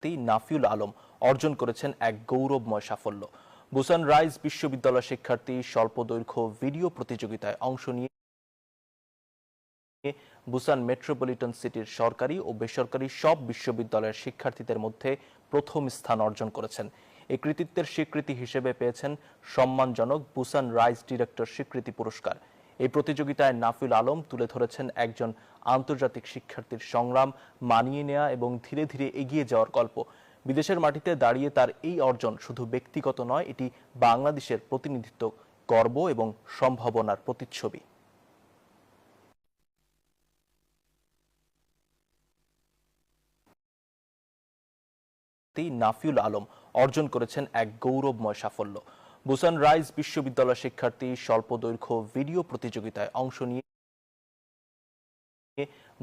শিক্ষার্থী নাফিউল আলম অর্জন করেছেন এক গৌরবময় সাফল্য। বুসান রাইজ বিশ্ববিদ্যালয় শিক্ষার্থী স্বল্পদৈর্ঘ্য ভিডিও প্রতিযোগিতায় অংশ নিয়ে বুসান মেট্রোপলিটন সিটির সরকারি ও বেসরকারি সব বিশ্ববিদ্যালয়ের শিক্ষার্থীদের মধ্যে প্রথম স্থান অর্জন করেছেন। এই কৃতিত্বের স্বীকৃতি হিসেবে পেয়েছেন সম্মানজনক বুসান রাইজ ডিরেক্টর স্বীকৃতি পুরস্কার। এই প্রতিযোগিতায় নাফিউল আলম তুলে ধরেছেন একজন আন্তর্জাতিক শিক্ষার্থীর সংগ্রাম, মানিয়ে নেওয়া এবং ধীরে ধীরে এগিয়ে যাওয়ার গল্প। বিদেশের মাটিতে দাঁড়িয়ে তার এই অর্জন শুধু ব্যক্তিগত নয়, এটি বাংলাদেশের প্রতিনিধিত্ব, গর্ব এবং সম্ভাবনার প্রতিচ্ছবি। নাফিউল আলম অর্জন করেছেন এক গৌরবময় সাফল্য। বুসান রাইজ বিশ্ববিদ্যালয় শিক্ষার্থী স্বল্পদৈর্ঘ্য ভিডিও প্রতিযোগিতায় অংশ নিয়ে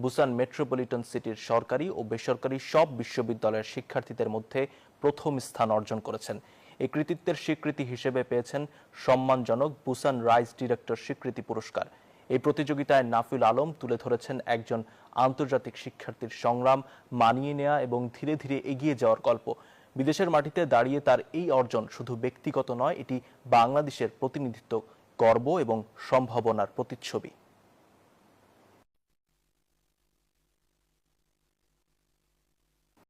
বুসান মেট্রোপলিটন সিটির সরকারি ও বেসরকারি সব বিশ্ববিদ্যালয়ের শিক্ষার্থীদের মধ্যে প্রথম স্থান অর্জন করেছেন। এই কৃতিত্বের স্বীকৃতি হিসেবে পেয়েছেন সম্মানজনক বুসান রাইজ ডিরেক্টর স্বীকৃতি পুরস্কার। এই প্রতিযোগিতায় নাফিউল আলম তুলে ধরেছেন একজন আন্তর্জাতিক শিক্ষার্থীর সংগ্রাম, মানিয়ে নেওয়া এবং ধীরে ধীরে এগিয়ে যাওয়ার গল্প। বিদেশের মাটিতে দাঁড়িয়ে তার এই অর্জন শুধু ব্যক্তিগত নয়, এটি বাংলাদেশের প্রতিনিধিত্ব, গর্ব এবং সম্ভাবনার প্রতিচ্ছবি।